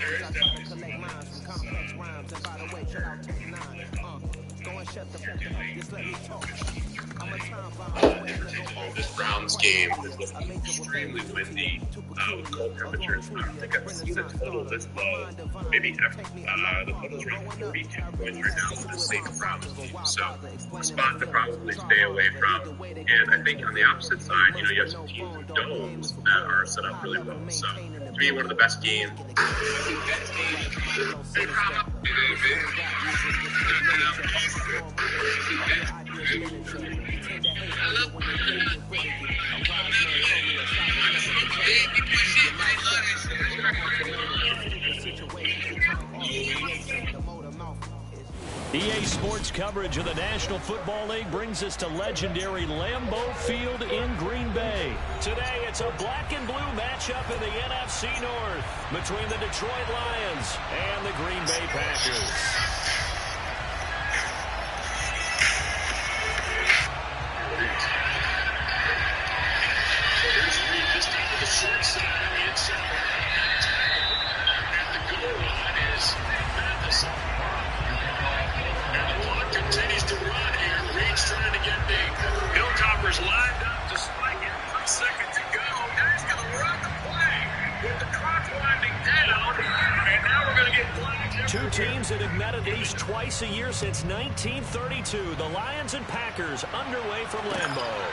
there is definitely some moments. Complex rhymes, and by the way, chill out, take 9. Go and shut the fuck up. Just let me talk. I'm a time bomb. This Browns game is looking extremely windy. Cold temperatures. I don't think I've seen a total this low. Maybe the total's around 42 points right now for the same Browns team. So a spot to probably stay away from. And I think on the opposite side, you have some teams with domes that are set up really well. So to me, one of the best games. EA Sports coverage of the National Football League brings us to legendary Lambeau Field in Green Bay. Today, it's a black and blue matchup in the NFC North between the Detroit Lions and the Green Bay Packers. Short side on the inside. And the goal line is madness. And the clock continues to run here. Reed's trying to get the Hilltoppers lined up to spike it. 3 seconds to go. Now he's going to run the play with the clock winding down. And now we're going to get flags. Two teams that have met at least twice a year since 1932. The Lions and Packers underway from Lambeau.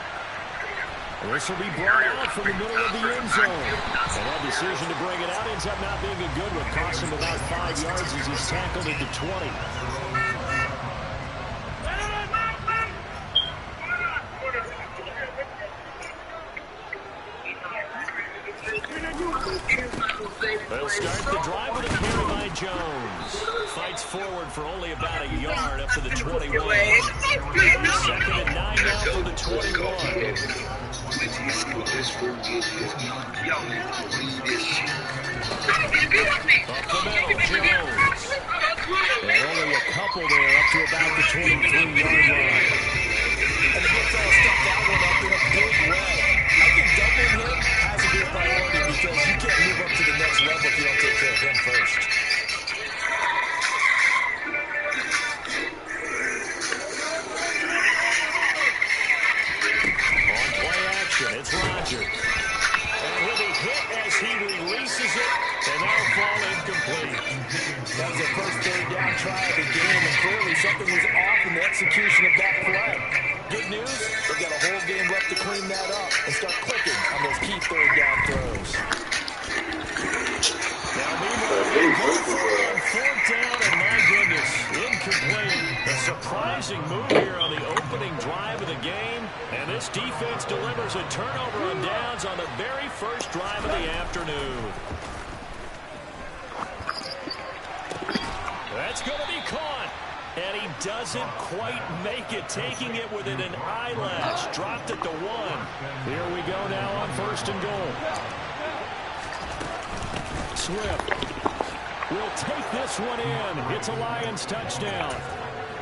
This will be brought out from the middle of the end zone. And that decision to bring it out ends up not being a good one. Cost him about 5 yards as he's tackled at the 20. They'll start the drive with a carry by Jones. Fights forward for only about a yard up to the 21. Second and 9 now for the 21. Up the middle, Jones. And only a couple there up to about the 23-yard line. And the Bulldogs stuck that one up in a big way. I think doubling him has to be a priority because you can't move up to the next level if you don't take care of him first. It's Rodgers. And he'll be hit as he releases it, and that'll fall incomplete. That was the first third down try of the game, and clearly something was off in the execution of that play. Good news, they've got a whole game left to clean that up and start clicking on those key third down throws. Now, meanwhile, they go for it on fourth down, and my goodness, incomplete. A surprising move here on the opening drive of the game, and this defense delivers a turnover on downs on the very first drive of the afternoon. That's going to be caught, and he doesn't quite make it, taking it within an eyelash. Dropped at the 1. Here we go now on first and goal. Swift will take this one in. It's a Lions touchdown.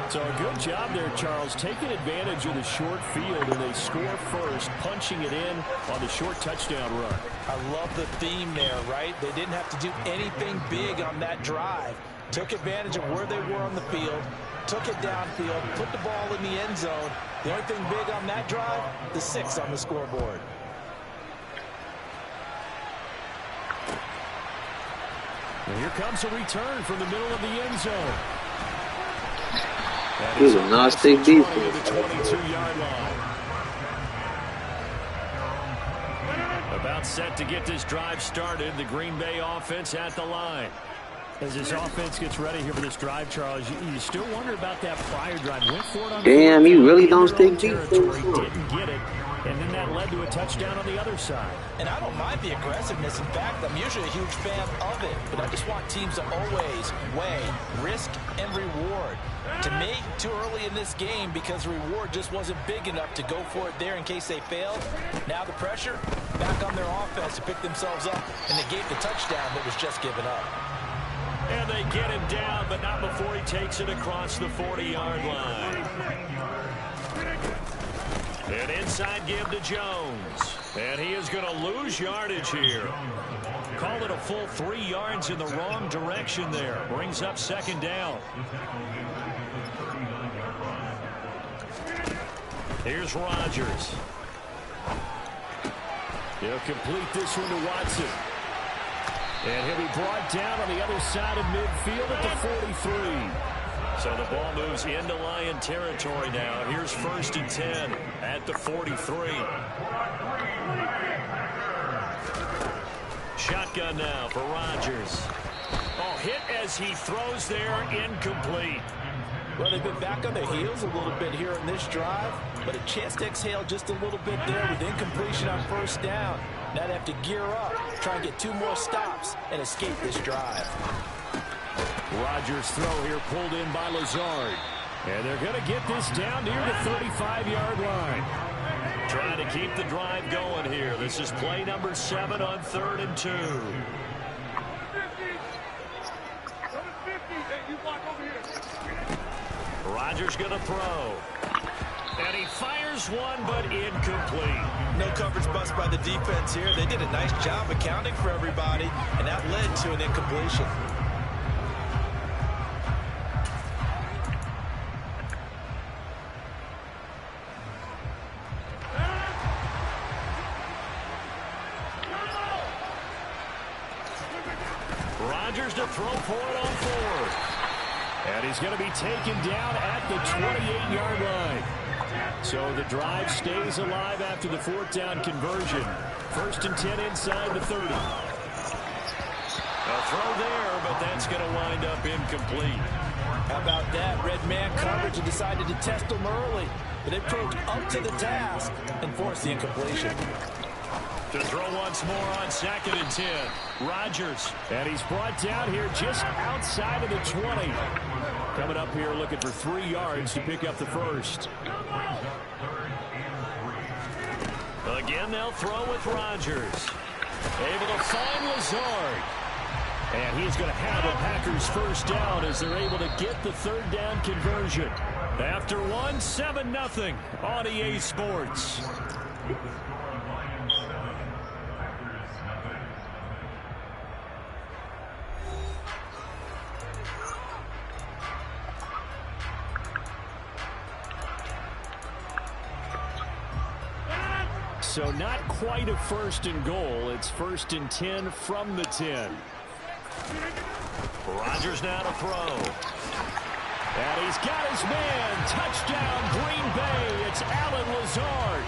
So a good job there, Charles, taking advantage of the short field, and they score first, punching it in on the short touchdown run. I love the theme there, right? They didn't have to do anything big on that drive. Took advantage of where they were on the field, took it downfield, put the ball in the end zone. The only thing big on that drive, the 6 on the scoreboard. And here comes a return from the middle of the end zone. He's a nasty defense. The 22-yard line. About set to get this drive started. The Green Bay offense at the line. As this offense gets ready here for this drive, Charles, you still wonder about that prior drive. Went for it on damn, you really don't stick deep. Didn't get it. And then that led to a touchdown on the other side. And I don't mind the aggressiveness. In fact, I'm usually a huge fan of it. But I just want teams to always weigh risk and reward. To me, too early in this game because the reward just wasn't big enough to go for it there in case they failed. Now the pressure back on their offense to pick themselves up, and they gave the touchdown that was just given up. And they get him down, but not before he takes it across the 40-yard line. An inside give to Jones. And he is going to lose yardage here. Call it a full 3 yards in the wrong direction there. Brings up second down. Here's Rodgers. He'll complete this one to Watson. And he'll be brought down on the other side of midfield at the 43. So the ball moves into Lion territory now. Here's 1st and 10 at the 43. Shotgun now for Rodgers. Oh, hit as he throws there, incomplete. Well, they've been back on their heels a little bit here in this drive, but a chance to exhale just a little bit there with incompletion on 1st down. Now they have to gear up, try and get 2 more stops, and escape this drive. Rodgers' throw here pulled in by Lazard. And they're going to get this down near the 35-yard line. Trying to keep the drive going here. This is play number 7 on 3rd and 2. Rodgers going to throw. And he fires one, but incomplete. No coverage bust by the defense here. They did a nice job accounting for everybody, and that led to an incompletion. Rodgers to throw for it on 4th. And he's going to be taken down at the 28-yard line. So the drive stays alive after the 4th down conversion. 1st and 10 inside the 30. A throw there, but that's going to wind up incomplete. How about that? Red man coverage and decided to test them early. But they proved up to the task and forced the incompletion. To throw once more on 2nd and 10. Rodgers. And he's brought down here just outside of the 20. Coming up here looking for 3 yards to pick up the 1st. Again, they'll throw with Rodgers. Able to find Lazard. And he's going to have the Packers 1st down as they're able to get the 3rd down conversion. After 7-0 on EA Sports. So not quite a 1st and goal. It's 1st and 10 from the 10. Rodgers now to throw. And he's got his man. Touchdown, Green Bay. It's Allen Lazard.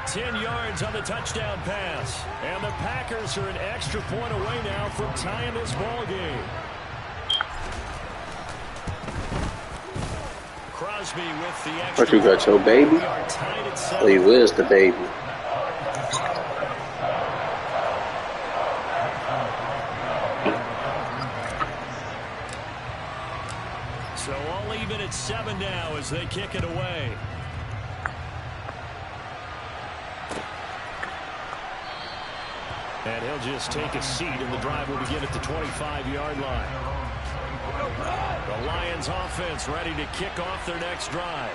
10 yards on the touchdown pass. And the Packers are an extra point away now from tying this ball game. Crosby with the extra. What you got, your baby? Oh, you is the baby. So all even at 7 now as they kick it away. And he'll just take a seat, and the drive will begin at the 25-yard line. The Lions offense ready to kick off their next drive.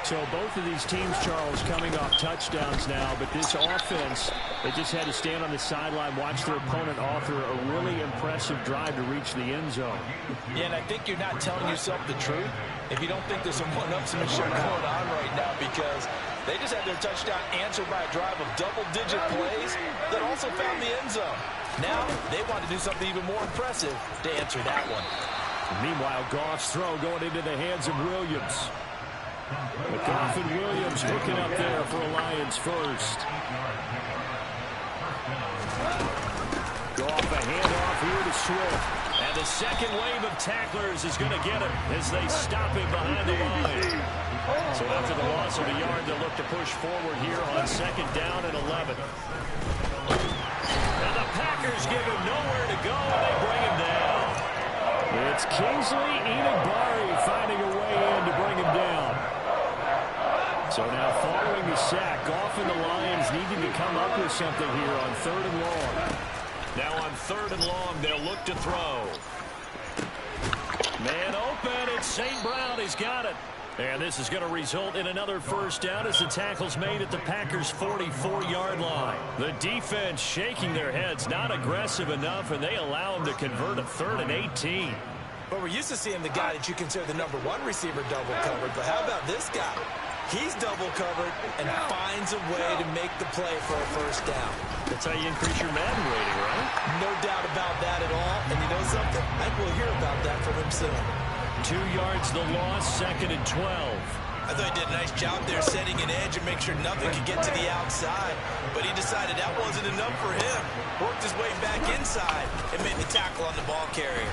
So both of these teams, Charles, coming off touchdowns now, but this offense, they just had to stand on the sideline, watch their opponent author a really impressive drive to reach the end zone. Yeah, and I think you're not telling yourself the truth if you don't think there's some one-upsmanship going on right now, because they just had their touchdown answered by a drive of double-digit plays that also found the end zone. Now they want to do something even more impressive to answer that one. Meanwhile, Goff's throw going into the hands of Williams. But Goff and Williams hooking up there for a Lions 1st. Goff a handoff here to Swift. And the second wave of tacklers is going to get him as they stop him behind the line. So after the loss of a yard, they'll look to push forward here on 2nd down and 11. And the Packers give him nowhere to go, and they bring him down. It's Kingsley Enagbare finding a way in to bring him down. So now following the sack, Goff and the Lions needing to come up with something here on 3rd and long. Now on 3rd and long, they'll look to throw. Man open, it's St. Brown. He's got it. And this is going to result in another first down as the tackle's made at the Packers' 44-yard line. The defense shaking their heads, not aggressive enough, and they allow them to convert a 3rd and 18. But we're used to seeing the guy that you consider the number 1 receiver double covered. But how about this guy? He's double covered and finds a way to make the play for a first down. That's how you increase your Madden rating, right? No doubt about that at all. And you know something? I think we'll hear about that from him soon. 2 yards the loss, 2nd and 12. I thought he did a nice job there setting an edge and make sure nothing could get to the outside. But he decided that wasn't enough for him. Worked his way back inside and made the tackle on the ball carrier.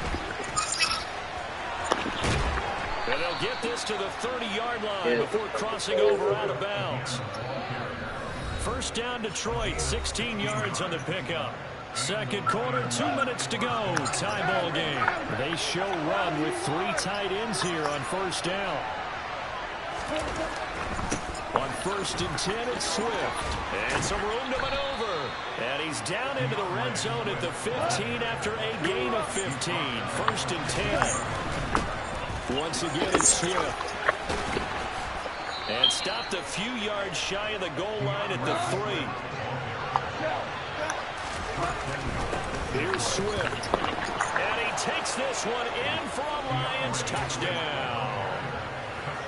And they'll get this to the 30-yard line before crossing over out of bounds. First down Detroit, 16 yards on the pickup. Second quarter, 2 minutes to go. Tie ball game. They show run with 3 tight ends here on first down. On 1st and 10, it's Swift. And some room to maneuver. And he's down into the red zone at the 15 after a gain of 15. 1st and 10. Once again, it's Swift. And stopped a few yards shy of the goal line at the 3. Here's Swift. And he takes this one in for a Lions touchdown.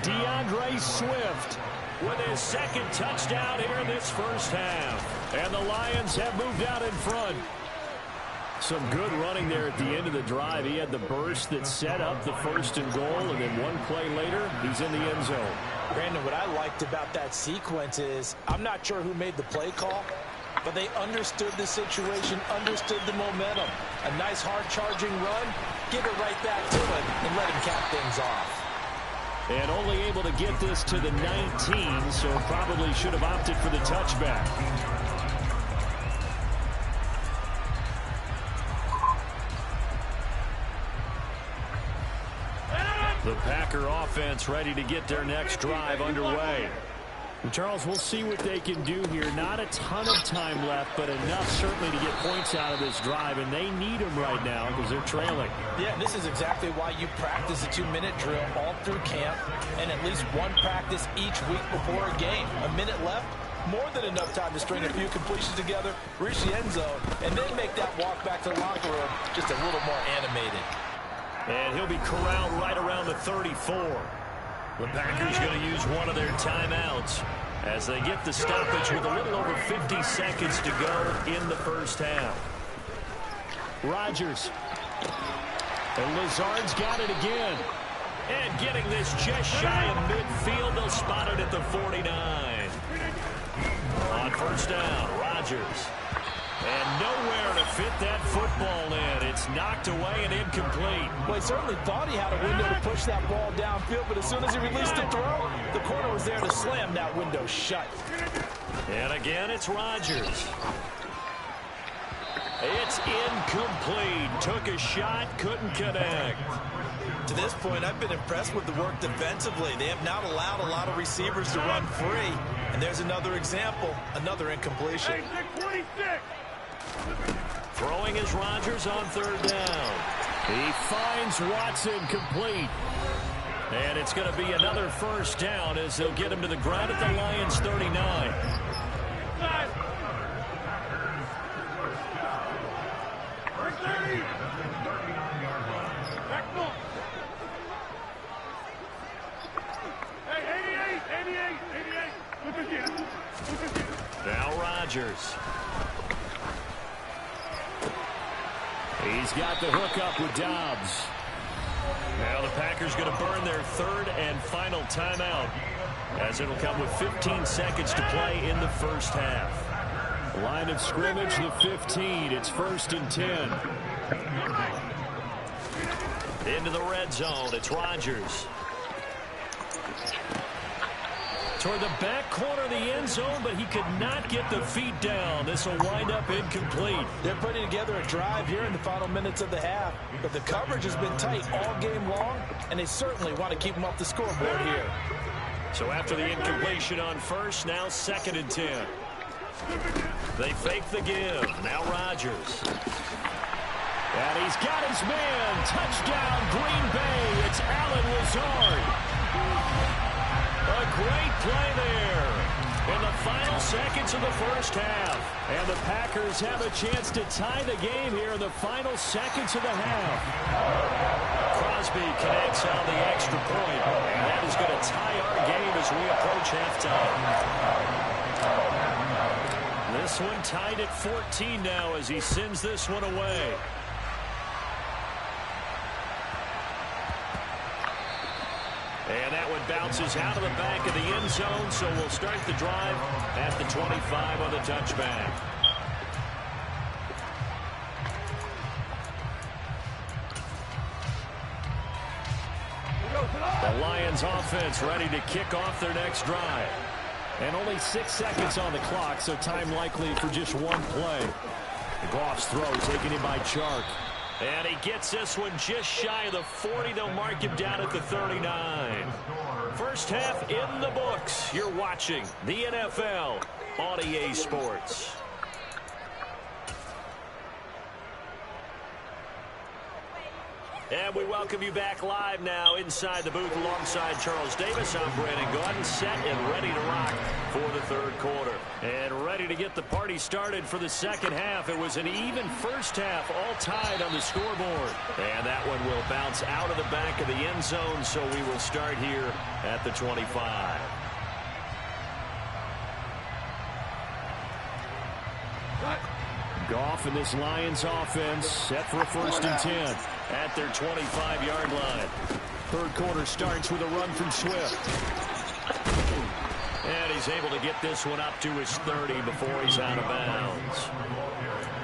DeAndre Swift with his 2nd touchdown here in this first half. And the Lions have moved out in front. Some good running there at the end of the drive. He had the burst that set up the 1st and goal, and then one play later, he's in the end zone. Brandon, what I liked about that sequence is I'm not sure who made the play call, but they understood the situation, understood the momentum. A nice hard-charging run, give it right back to him, and let him cap things off. And only able to get this to the 19, so probably should have opted for the touchback. The Packer offense ready to get their next drive underway. And Charles, we'll see what they can do here. Not a ton of time left, but enough certainly to get points out of this drive, and they need them right now because they're trailing. Yeah, and this is exactly why you practice a 2-minute drill all through camp and at least one practice each week before a game. A minute left, more than enough time to string a few completions together, reach the end zone, and then make that walk back to the locker room just a little more animated. And he'll be corralled right around the 34. The Packers going to use one of their timeouts as they get the stoppage with a little over 50 seconds to go in the first half. Rodgers. And Lazard's got it again. And getting this just shy of midfield. They'll spot it at the 49. On first down, Rodgers. And nowhere to fit that football in. It's knocked away and incomplete. Well, he certainly thought he had a window to push that ball downfield, but as soon as he released the throw, the corner was there to slam that window shut. And again, it's Rodgers. It's incomplete. Took a shot, couldn't connect. To this point, I've been impressed with the work defensively. They have not allowed a lot of receivers to run free. And there's another example, another incompletion. Throwing is Rodgers on third down. He finds Watson complete. And it's going to be another first down as they'll get him to the ground at the Lions 39. Now Rodgers. He's got the hook up with Dobbs. Now the Packers going to burn their 3rd and final timeout as it'll come with 15 seconds to play in the first half. Line of scrimmage, the 15. It's 1st and 10. Into the red zone. It's Rodgers. Toward the back corner of the end zone, but he could not get the feet down. This will wind up incomplete. They're putting together a drive here in the final minutes of the half, but the coverage has been tight all game long, and they certainly want to keep them off the scoreboard here. So after the incompletion on first, now 2nd and 10. They fake the give. Now Rodgers. And he's got his man. Touchdown, Green Bay. It's Allen Lazard. A great play there in the final seconds of the first half. And the Packers have a chance to tie the game here in the final seconds of the half. Crosby connects on the extra point, and that is going to tie our game as we approach halftime. This one tied at 14 now as he sends this one away. And that one bounces out of the back of the end zone, so we'll start the drive at the 25 on the touchback. The Lions offense ready to kick off their next drive. And only 6 seconds on the clock, so time likely for just one play. Goff's throw taken in by Chark. And he gets this one just shy of the 40. They'll mark him down at the 39. First half in the books. You're watching the NFL on EA Sports. And we welcome you back live now inside the booth alongside Charles Davis. I'm Brandon Gaudin, set and ready to rock for the third quarter. And ready to get the party started for the second half. It was an even first half, all tied on the scoreboard. And that one will bounce out of the back of the end zone, so we will start here at the 25. Goff and this Lions offense set for a 1st and 10 at their 25-yard line. Third quarter starts with a run from Swift. And he's able to get this one up to his 30 before he's out of bounds.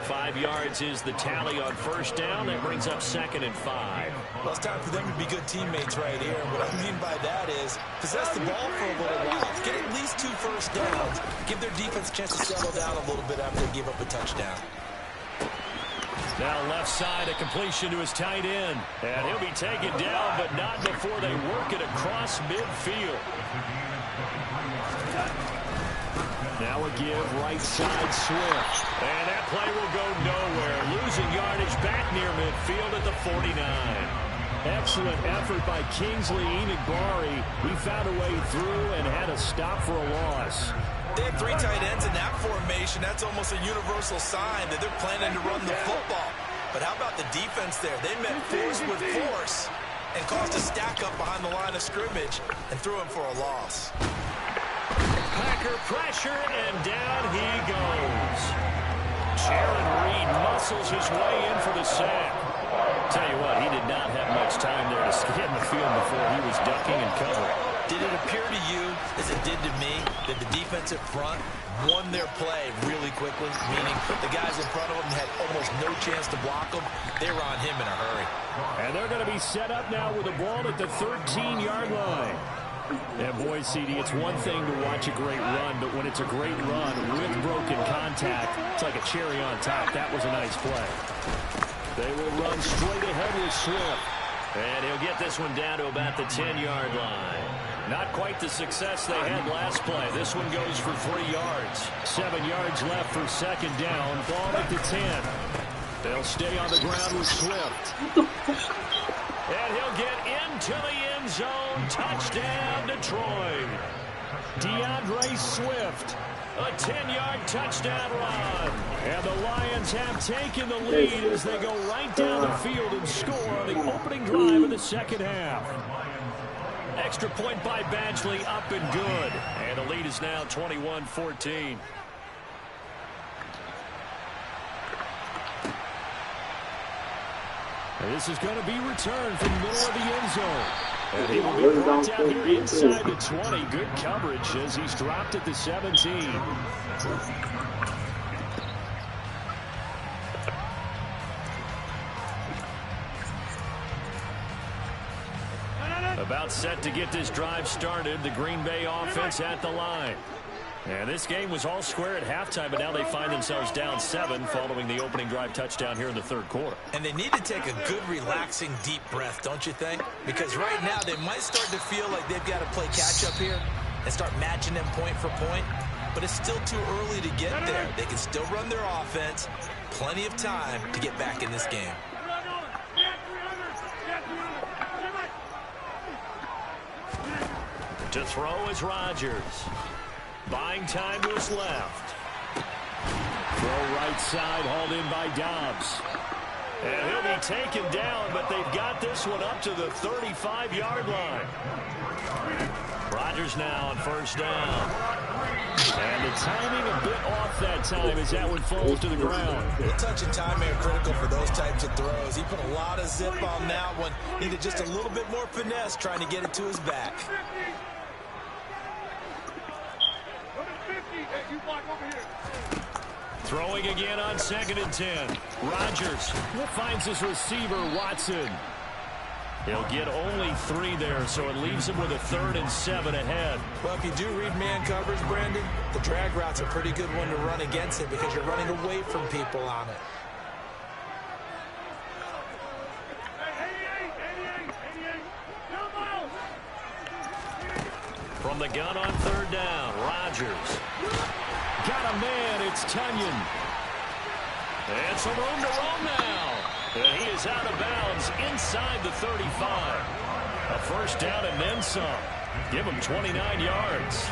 5 yards is the tally on first down. That brings up 2nd and 5. Well, it's time for them to be good teammates right here. What I mean by that is possess the ball for a little while. Get at least 2 first downs. Give their defense a chance to settle down a little bit after they give up a touchdown. Now left side, a completion to his tight end. And he'll be taken down, but not before they work it across midfield. Now a give, right side Swift. And that play will go nowhere. Losing yardage back near midfield at the 49. Excellent effort by Kingsley Enagbari. He found a way through and had a stop for a loss. They have 3 tight ends in that formation. That's almost a universal sign that they're planning to run the football. But how about the defense there? They met force with force and caused a stack up behind the line of scrimmage and threw him for a loss. Packer pressure, and down he goes. Jaron Reed muscles his way in for the sack. Tell you what, he did not have much time there to scan the field before he was ducking and covering. Did it appear to you, as it did to me, that the defensive front won their play really quickly? Meaning the guys in front of them had almost no chance to block them. They were on him in a hurry. And they're going to be set up now with the ball at the 13-yard line. And boy, CD, it's one thing to watch a great run, but when it's a great run with broken contact, it's like a cherry on top. That was a nice play. They will run straight ahead with Swift. And he'll get this one down to about the 10-yard line. Not quite the success they had last play. This one goes for 3 yards. 7 yards left for 2nd down. Ball at the 10. They'll stay on the ground with Swift. And he'll get into the end zone. Touchdown, Detroit. DeAndre Swift. A 10-yard touchdown run. And the Lions have taken the lead as they go right down the field and score on the opening drive of the second half. Extra point by Badgley, up and good. And the lead is now 21-14. And this is going to be returned from the middle of the end zone. And he will be brought down here inside the 20. Good coverage as he's dropped at the 17. About set to get this drive started. The Green Bay offense at the line. And this game was all square at halftime, but now they find themselves down 7 following the opening drive touchdown here in the third quarter. And they need to take a good, relaxing, deep breath, don't you think? Because right now they might start to feel like they've got to play catch-up here and start matching them point for point. But it's still too early to get there. They can still run their offense. Plenty of time to get back in this game. To throw is Rodgers. Buying time to his left. Throw right side, hauled in by Dobbs. And he'll be taken down, but they've got this one up to the 35-yard line. Rodgers now on first down. And the timing a bit off that time as that one falls to the ground. A touch of time here critical for those types of throws. He put a lot of zip on that one. Needed just a little bit more finesse trying to get it to his back. Throwing again on 2nd and 10. Rodgers finds his receiver, Watson. He'll get only 3 there, so it leaves him with a 3rd and 7 ahead. Well, if you do read man coverage, Brandon, the drag route's a pretty good one to run against it because you're running away from people on it. From the gun on 3rd down, Rodgers. Got a man, it's Tunyon. And some room to roam now. And he is out of bounds inside the 35. A first down and then some. Give him 29 yards.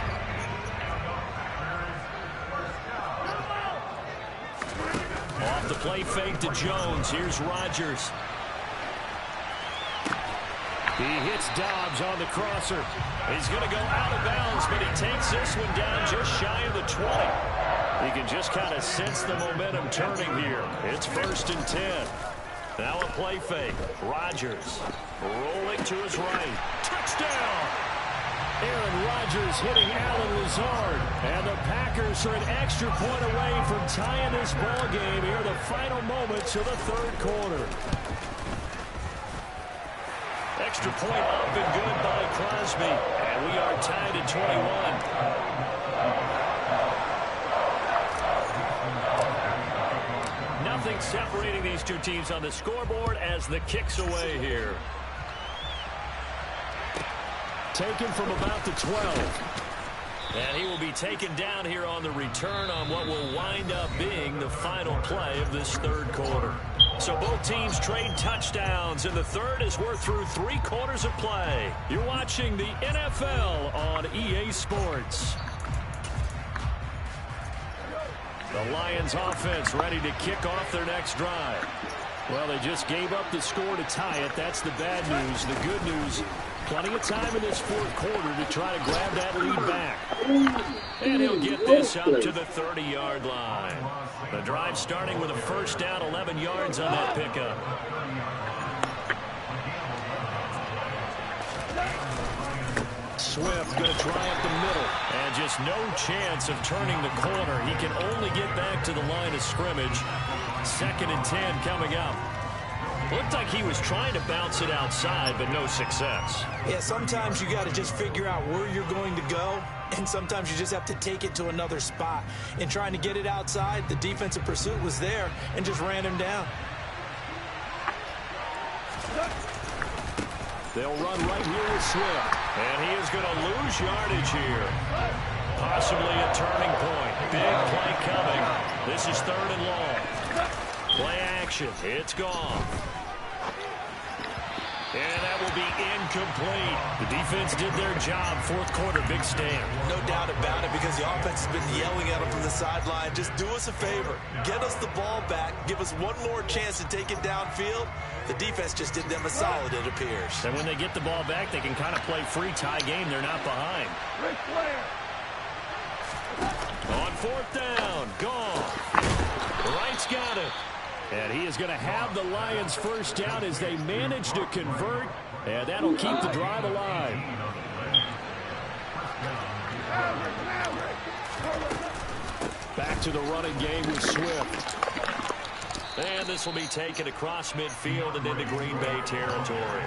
Off the play fake to Jones. Here's Rodgers. He hits Dobbs on the crosser. He's going to go out of bounds, but he takes this one down just shy of the 20. You can just kind of sense the momentum turning here. It's 1st and 10. Now a play fake. Rodgers rolling to his right. Touchdown! Aaron Rodgers hitting Allen Lazard. And the Packers are an extra point away from tying this ball game here, the final moments of the 3rd quarter. Extra point up and good by Crosby. And we are tied at 21. Nothing separating these two teams on the scoreboard as the kick's away here. Taken from about the 12. And he will be taken down here on the return on what will wind up being the final play of this 3rd quarter. So both teams trade touchdowns in the 3rd as we're through 3 quarters of play. You're watching the NFL on EA Sports. The Lions offense ready to kick off their next drive. Well, they just gave up the score to tie it. That's the bad news. The good news, plenty of time in this 4th quarter to try to grab that lead back. And he'll get this up to the 30-yard line. The drive starting with a first down, 11 yards on that pickup. Swift going to try up the middle. And just no chance of turning the corner. He can only get back to the line of scrimmage. 2nd and 10 coming up. Looked like he was trying to bounce it outside, but no success. Yeah, sometimes you got to just figure out where you're going to go, and sometimes you just have to take it to another spot. In trying to get it outside, the defensive pursuit was there and just ran him down. They'll run right here with Swift. And he is going to lose yardage here. Possibly a turning point. Big play coming. This is 3rd and long. Play action. It's gone. And that will be incomplete. The defense did their job. 4th quarter, big stand. No doubt about it, because the offense has been yelling at them from the sideline. Just do us a favor. Get us the ball back. Give us one more chance to take it downfield. The defense just did them a solid, it appears. And when they get the ball back, they can kind of play free tie game. They're not behind. On 4th down. Gone. Wright's got it. And he is going to have the Lions first down as they manage to convert. And that'll keep the drive alive. Back to the running game with Swift. And this will be taken across midfield and into Green Bay territory.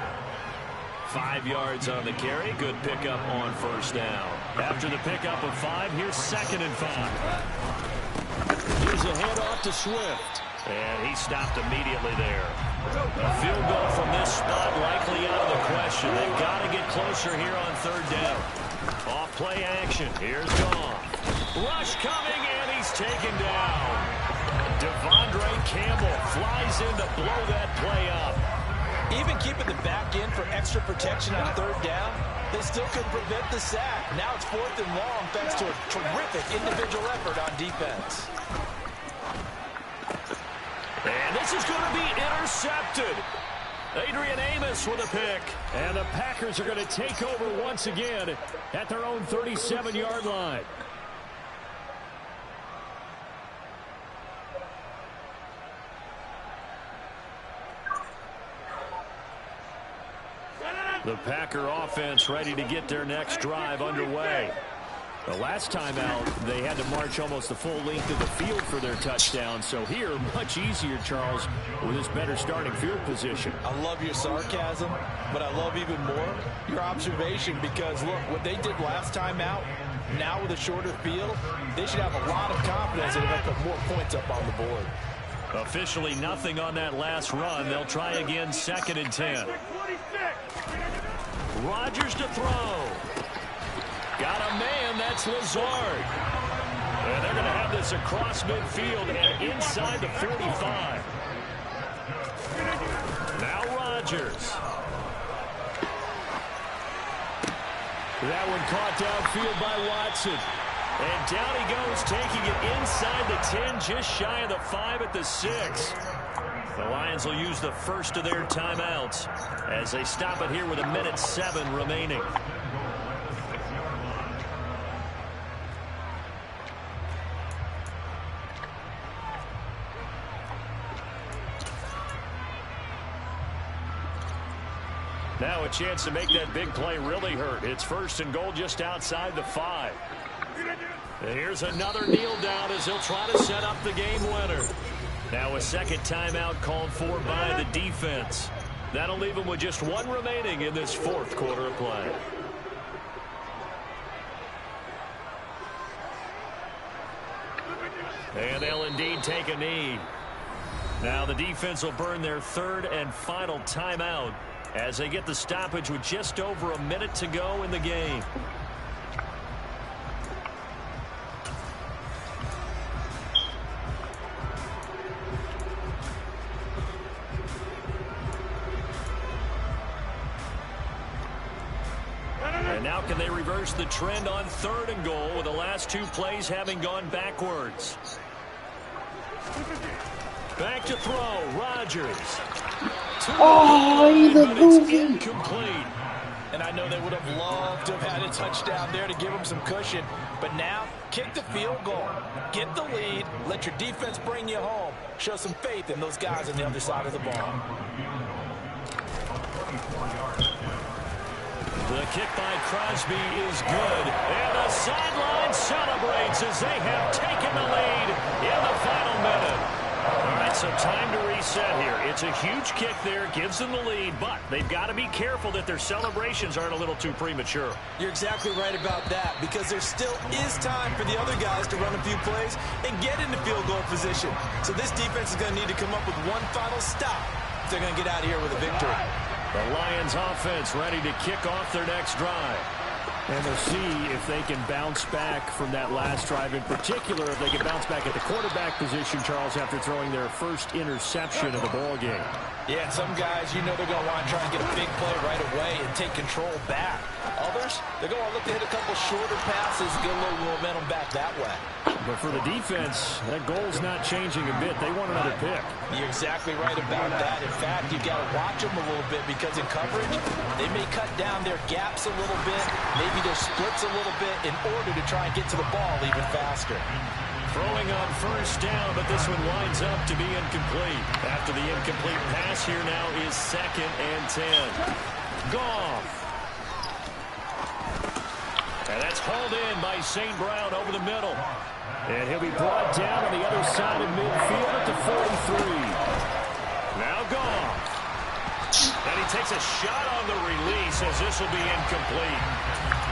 5 yards on the carry. Good pickup on first down. After the pickup of 5, here's 2nd and 5. Here's a handoff to Swift. And he stopped immediately there. A field goal from this spot likely out of the question. They've got to get closer here on 3rd down. Off play action. Here's Goff. Rush coming, and he's taken down. Devondre Campbell flies in to blow that play up. Even keeping the back end for extra protection on 3rd down, They still couldn't prevent the sack. Now it's 4th and long thanks to a terrific individual effort on defense. And this is going to be intercepted. Adrian Amos with a pick. And the Packers are going to take over once again at their own 37-yard line. The Packer offense ready to get their next drive underway. The last time out, they had to march almost the full length of the field for their touchdown. So here, much easier, Charles, with this better starting field position. I love your sarcasm, but I love even more your observation because, look, what they did last time out, now with a shorter field, they should have a lot of confidence that they'll put more points up on the board. Officially nothing on that last run. They'll try again, 2nd and 10. Rodgers to throw. Got a man, that's Lazard. And they're going to have this across midfield and inside the 45. Now Rodgers. That one caught downfield by Watson. And down he goes, taking it inside the 10, just shy of the 5 at the 6. The Lions will use the first of their timeouts as they stop it here with 1:07 remaining. Now a chance to make that big play really hurt. It's 1st and goal just outside the 5. And here's another kneel down as he'll try to set up the game winner. Now a second timeout called for by the defense. That'll leave them with just 1 remaining in this 4th quarter of play. And they'll indeed take a knee. Now the defense will burn their 3rd and final timeout as they get the stoppage with just over a minute to go in the game. And now can they reverse the trend on 3rd and goal with the last 2 plays having gone backwards? Back to throw, Rodgers. Oh, the movie. Incomplete. And I know they would have loved to have had a touchdown there to give them some cushion. But now, kick the field goal. Get the lead. Let your defense bring you home. Show some faith in those guys on the other side of the ball. The kick by Crosby is good. And the sideline celebrates as they have taken the lead in the final minute. All right, so time to reset here. It's a huge kick there, gives them the lead, but they've got to be careful that their celebrations aren't a little too premature. You're exactly right about that because there still is time for the other guys to run a few plays and get into field goal position. So this defense is going to need to come up with one final stop if they're going to get out of here with a victory. The Lions offense ready to kick off their next drive. And they'll see if they can bounce back from that last drive. In particular, if they can bounce back at the quarterback position, Charles, after throwing their first interception of the ball game. Yeah, some guys, you know they're going to want to try and get a big play right away and take control back. Others, they're going to look to hit a couple shorter passes, get a little momentum back that way. But for the defense, that goal's not changing a bit. They want another pick. You're exactly right about that. In fact, you've got to watch them a little bit because in coverage, they may cut down their gaps a little bit, maybe their splits a little bit in order to try and get to the ball even faster. Throwing on 1st down, but this one winds up to be incomplete. After the incomplete pass, here now is 2nd and 10. Goff. And that's hauled in by St. Brown over the middle. And he'll be brought down on the other side of midfield at the 43. Now Goff. And he takes a shot on the release as this will be incomplete.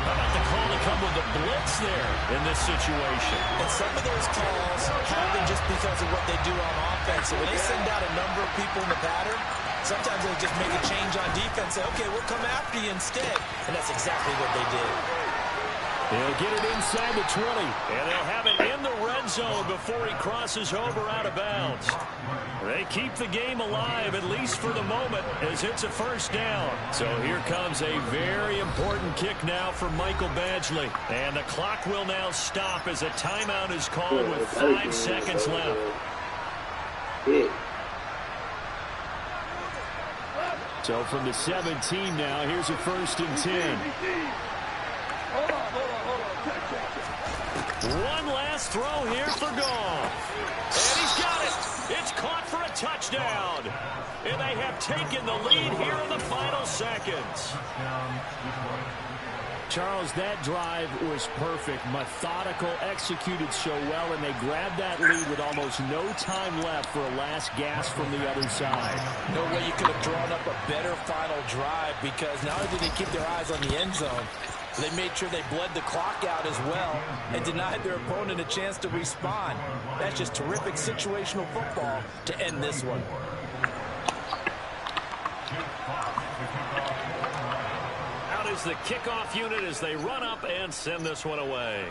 How about the call to come with the blitz there in this situation? And some of those calls happen just because of what they do on offense. So when they send out a number of people in the pattern, sometimes they just make a change on defense. Say, okay, we'll come after you instead. And that's exactly what they did. He'll get it inside the 20. And they'll have it in the red zone before he crosses over out of bounds. They keep the game alive, at least for the moment, as it's a first down. So here comes a very important kick now for Michael Badgley. And the clock will now stop as a timeout is called with 5 seconds left. So from the 17 now, here's a 1st and 10. One last throw here for Goff. And he's got it. It's caught for a touchdown. And they have taken the lead here in the final seconds. Charles, that drive was perfect. Methodical, executed so well, and they grabbed that lead with almost no time left for a last gasp from the other side. No way you could have drawn up a better final drive, because not only did they keep their eyes on the end zone, they made sure they bled the clock out as well and denied their opponent a chance to respond. That's just terrific situational football to end this one. Out is the kickoff unit as they run up and send this one away.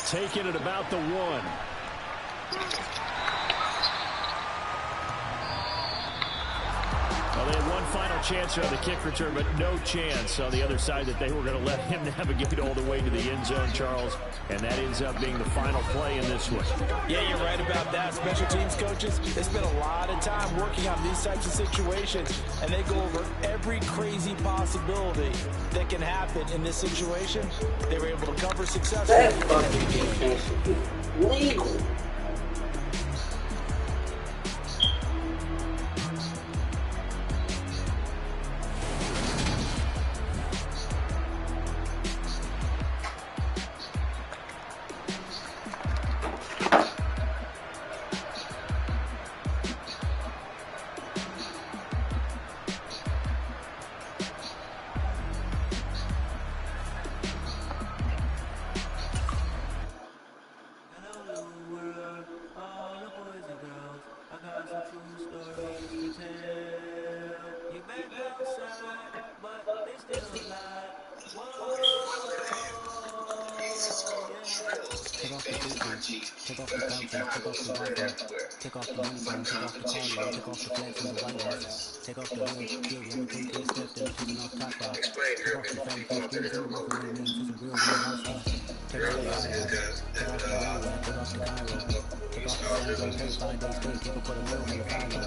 Taking it about the 1. Well, they had one final chance on the kick return, but no chance on the other side that they were going to let him navigate all the way to the end zone, Charles. And that ends up being the final play in this one. Yeah, you're right about that. Special teams coaches, they spend a lot of time working on these types of situations, and they go over every crazy possibility that can happen in this situation. They were able to cover successfully. That fucking defense is legal. Take off the uniform, take off the collar, take off the flex and the white ass. Take off the little deal, let me take this step, then taking off top off. Take off the fatty face, give it to me, for some real house stuff. Take off the wire, take off the wire, take off the Cairo. Take off the Sango, take 5 days straight, people put a wheel on the fire.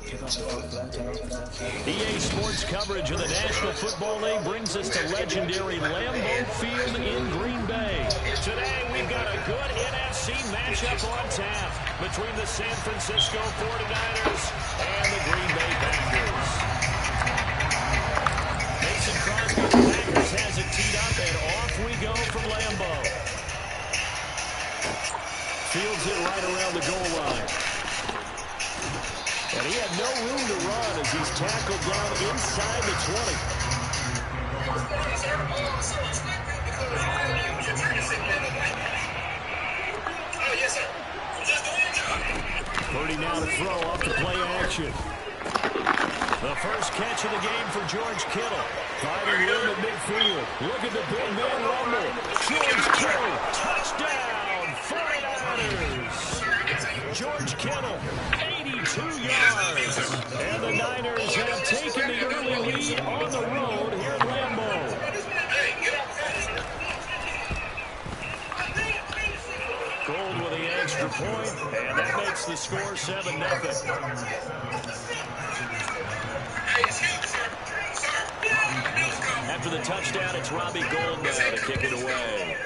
Take off the phone, take off the sunshine. EA Sports coverage of the National Football League brings us to legendary Lambeau Field in Green Bay. Today we've got a good NFC matchup on tap between the San Francisco 49ers and the Green Bay Packers. Mason Crosby, the Packers, has it teed up, and off we go from Lambeau. Fields it right around the goal line. And he had no room to run as he's tackled down inside the 20. Purdy now to throw off the play action. The first catch of the game for George Kittle. Finding room at midfield. Look at the big man rumble. George Kittle, touchdown, 49ers. George Kittle, 82 yards. And the Niners have taken the early lead on the road here at Lambeau. Gold with the extra point, and that makes the score 7-0. After the touchdown, it's Robbie Gould now to kick it away.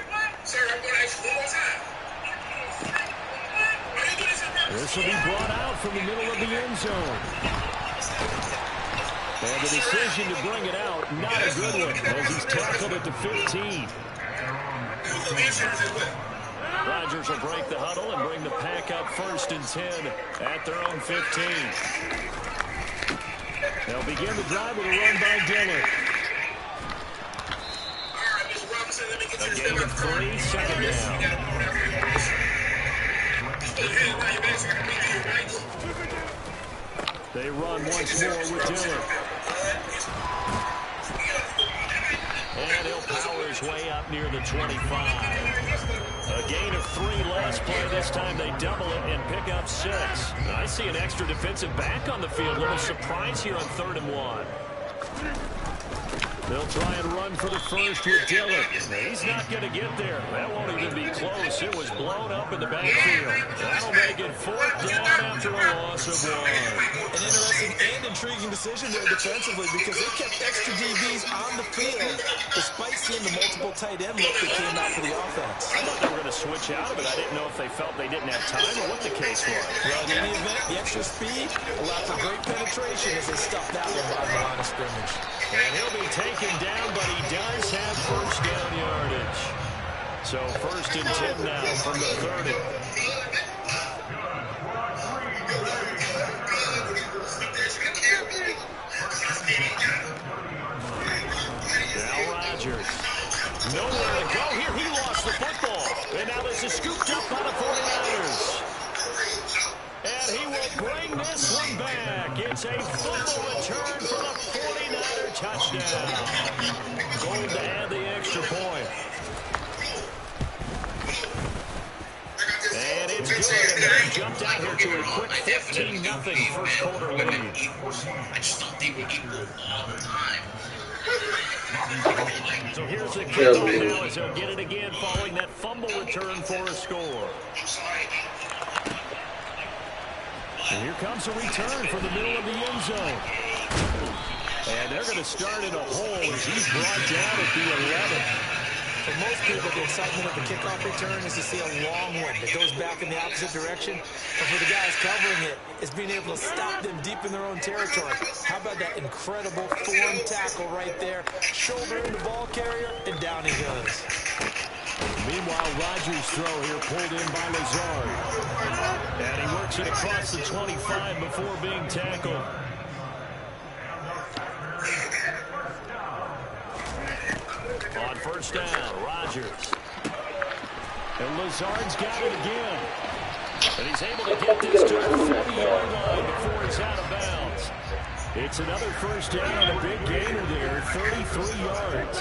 This will be brought out from the middle of the end zone. And the decision to bring it out, not a good one, as he's tackled at the 15. Rodgers will break the huddle and bring the pack up 1st and 10 at their own 15. They'll begin the drive with a run by Dillard. A gain of 3, second down. They run once more with Dillard. And he'll its way up near the 25. A gain of 3 last play. This time they double it and pick up 6. I see an extra defensive back on the field. A little surprise here on 3rd and 1. They'll try and run for the first with Dillon. He's not going to get there. That won't even be close. It was blown up in the backfield. That'll make it 4th down after a loss of 1. An interesting and intriguing decision there defensively because they kept extra DBs on the field despite seeing the multiple tight end look that came out for the offense. I thought they were going to switch out of it. I didn't know if they felt they didn't have time or what the case was. Well, in any event, the extra speed allowed for great penetration as they stuffed that one by the line of scrimmage. And he'll be taken down, but he does have 1st down yardage. So 1st and 10 now from the 30. Now Rodgers. Nowhere to go here. He lost the football. And now this is scooped up by the 49ers. And he will bring this one back. It's a fumble return for the 49er touchdown. Going to add the extra point. And it's good. They jumped out here to a quick 15-0 first quarter lead. I just don't think we equal all the time. So here's the kickoff now as he'll get it again following that fumble return for a score. And here comes a return from the middle of the end zone. And they're going to start in a hole as he's brought down at the 11. For most people, the excitement of the kickoff return is to see a long one that goes back in the opposite direction. But for the guys covering it, is being able to stop them deep in their own territory. How about that incredible form tackle right there? Shoulder in the ball carrier, and down he goes. Meanwhile, Rodgers' throw here pulled in by Lazard. And he works it across the 25 before being tackled. On 1st down, Rodgers. And Lazard's got it again. And he's able to get this to the 40-yard line before it's out of bounds. It's another 1st down, a big gainer there, 33 yards.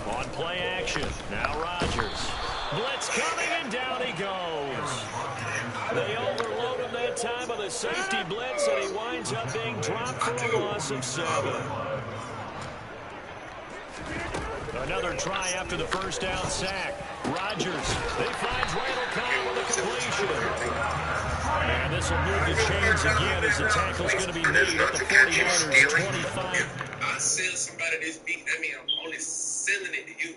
On play action, now Rodgers. Blitz coming, and down he goes. They overload him that time with a safety blitz, and he winds up being dropped for a loss of 7. Another try after the 1st down sack. Rodgers, he finds Randall Cobb with a completion. And this will move the chains again as the tackle's going to be made at the 49ers 25. I sell somebody this beat, that means I'm only selling it to you.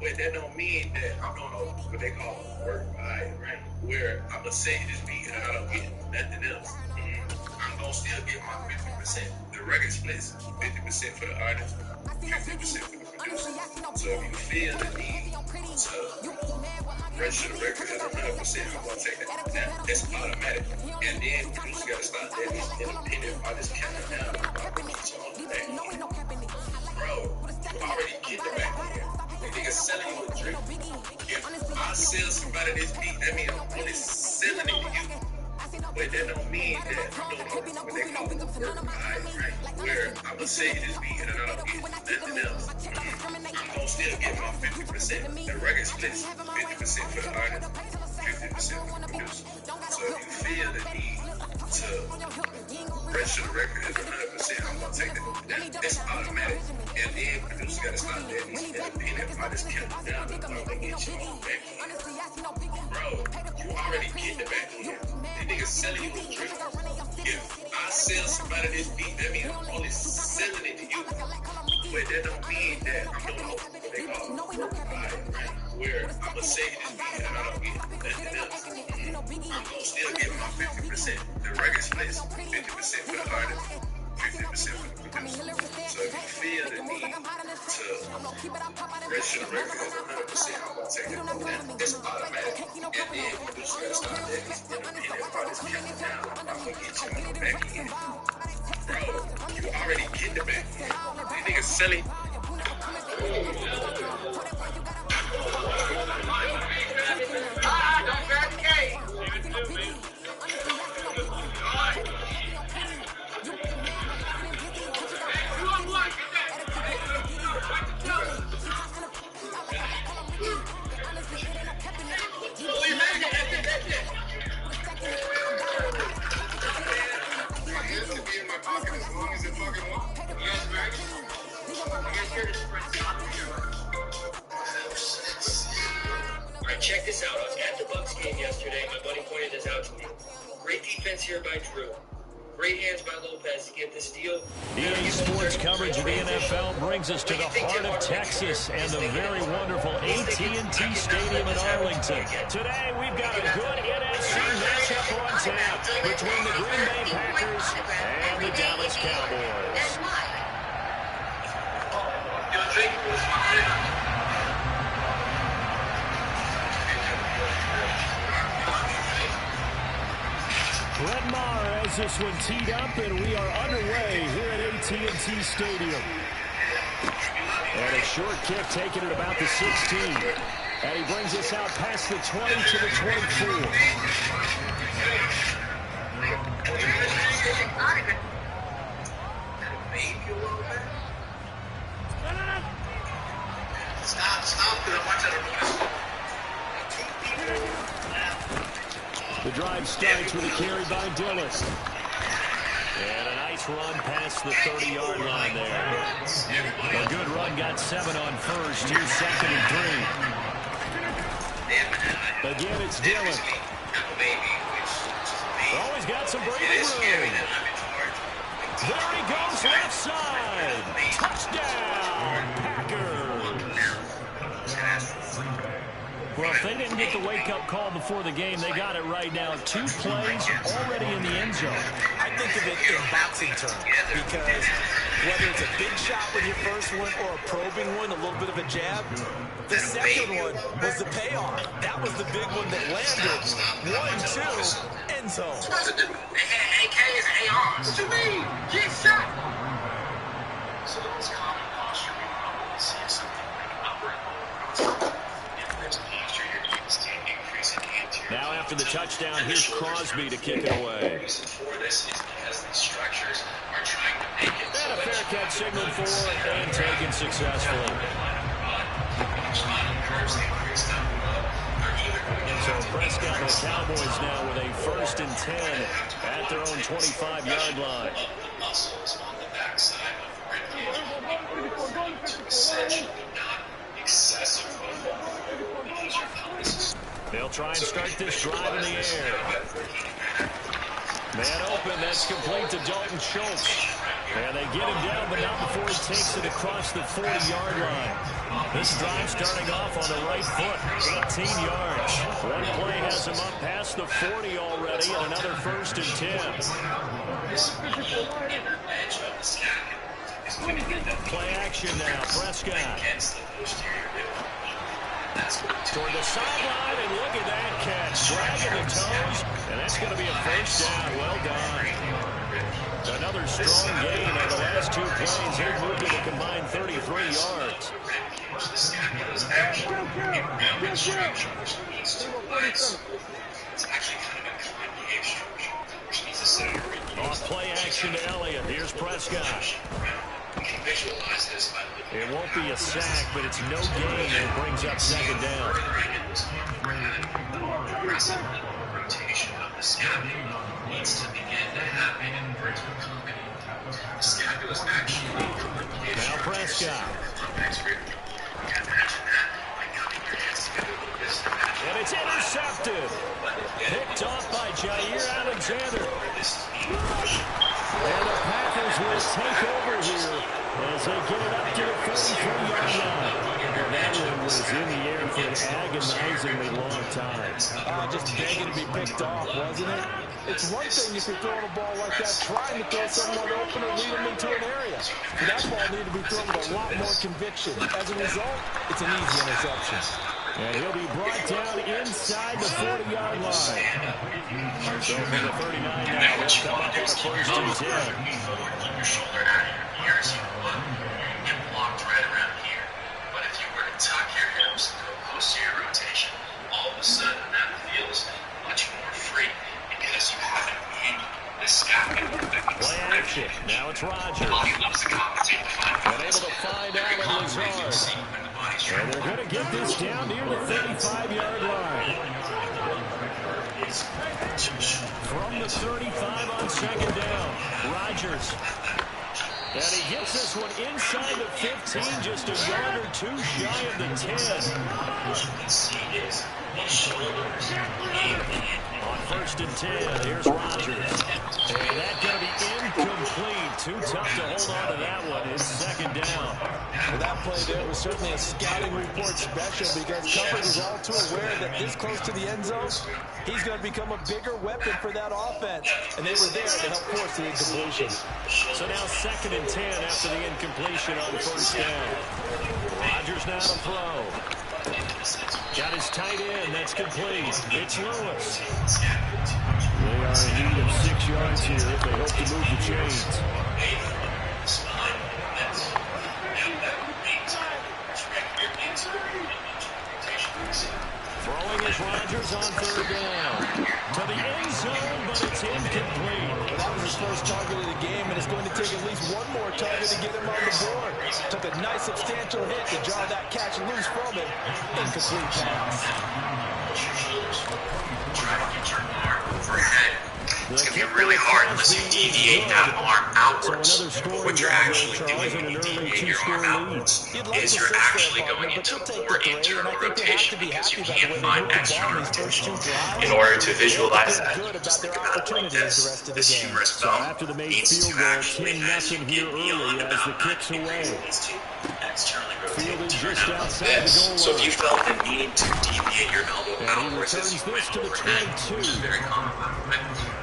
But that don't mean that I'm doing what they call work by, right? Where I'm going to sell you this beat and I don't get nothing else. I'm going to still get my 50%. The record splits 50% for the artist, 50% for the producer. So if you feel the need to register the record as 100%, I'm going to take that. Now, that's automatic. And then the producer got to start that independent artist counting down. Bro, you already get the back here. The nigga selling you a drink. If I sell somebody this beat, that means I'm only selling it to you. But that don't mean that I'm doing what they call work right? Where I'm going to say this beat and I don't get nothing else. I'm going to still get my 50%. The record splits 50% for the artist, 50% for the producer. So if you feel the need to register the record as 100%, I'm going to take that. That's automatic. And then producers got to start that independent artists counting down the clock to get you on back end. Bro, you already get the back end. The nigga selling you a drink. If I sell somebody this beat, that means I'm only selling it to you. But that don't mean that I'm doing what they call work right? Where I'm going to say this beat and I don't get nothing else. I'm going to still get my 50%. The record splits 50% for the artist, 50% for the producer. So if you feel the need to register the record as 100%, I'm going to take it. That's automatic. And then the producer got to start that independent artist counting down. I'm going to get you on the back end. Bro, you already get the back end. These niggas selling. Don't grab the game. check this out. I was at the Bucs game yesterday. My buddy pointed this out to me. Great defense here by Drew. Great hands by Lopez to get the steal. EA Sports coverage of the NFL brings us to the heart of Texas and the very wonderful AT&T Stadium in Arlington. Today, we've got a good NFC matchup on tap between the Green Bay Packers and the Dallas Cowboys. Brett Maher has this one teed up, and we are underway here at AT&T Stadium. And a short kick taken at about the 16. And he brings us out past the 20 to the 24. The drive starts with a carry by Dillon. And a nice run past the 30-yard line there. A good run, got 7 on first, 2 second and 3. Again, it's Dillon. Always got some breathing room. There he goes, left side. Touchdown, Packers. Well, if they didn't get the wake-up call before the game, they got it right now. 2 plays already in the end zone. I think of it in boxing terms because whether it's a big shot with your first one or a probing one, a little bit of a jab, the second one was the payoff. That was the big one that landed. 1-2, end zone. AK is AR. What you mean? Get shot. So the most common posture we probably see is something like upward. Now after the touchdown, here's Crosby to kick it away. The reason for this is because these structures are trying to make it. And a fair catch signaled for and taken successfully. So Prescott and the Cowboys now with a 1st and 10 at their own 25-yard line. Muscles on the backside of essentially not excessive. They'll try and start this drive in the air. Man open, that's complete to Dalton Schultz. And they get him down, but not before he takes it across the 40-yard line. This drive starting off on the right foot, 18 yards. One play has him up past the 40 already, and another 1st and 10. Play action now, Prescott. Toward the sideline, and look at that catch. Dragging the toes, and that's going to be a 1st down. Well done. Another strong gain on the last 2 plays. They've moved to a combined 33 yards. Off play action to Elliott. Here's Prescott. It won't be a sack, but it's no gain, and it brings up 2nd down. Rotation of the scapula needs to begin to happen in order to accommodate. The scapula is actually now Prescott. And it's intercepted. Picked off by Jair Alexander. And the Packers will take over here as they get it up to the 43-yard line. That one was in the air for an agonizingly long time. Just begging to be picked off, wasn't it? It's one thing if you're throwing a ball like that, trying to throw someone open or lead them into an area. But that ball needed to be thrown with a lot more conviction. As a result, it's an easy interception. And he'll be brought down inside the 40-yard line. So from the 39 now, they'll come up with a 1st and 10. Your shoulder out of your ears, you get blocked right around here. But if you were to tuck your hips and go posterior rotation, all of a sudden that feels much more free because you haven't angled the scapula. Play action. Now it's Rodgers. And able to find Allen Lazard. And they're going to get this down near the 35-yard line. From the 35 on 2nd down, Rodgers. And he gets this one inside the 15, just a yard or two shy of the 10. On 1st and 10, here's Rodgers. And that's going to be incomplete. Too tough to hold on to that one. It's 2nd down. Well, that play there was certainly a scouting report special because coverage is all too aware that this close to the end zone, he's going to become a bigger weapon for that offense. And they were there to help force the incompletion. So now 2nd and 10 after the incompletion on 1st down. Rodgers now to throw. Got his tight end. That's complete. It's Lewis. They are in need of 6 yards here if they hope to move the chains. Throwing is Rodgers on 3rd down. To the end zone, but it's incomplete. Well, that was his first target of the game, and it's going to take at least one more target to get him on the board. Took a nice substantial hit to jar that catch loose from him. Incomplete pass. It's going to be really hard unless you deviate that arm outwards. What you're actually doing when you deviate your arm outwards is you're actually going into more internal rotation because you can't find extra room to move. In order to visualize that, just think about it like this. This humerus bone needs to actually have you kneel in the bound line. It needs to externally rotate and turn out like this. So if you felt the need to deviate your elbow outwards as you went over that, which is very common,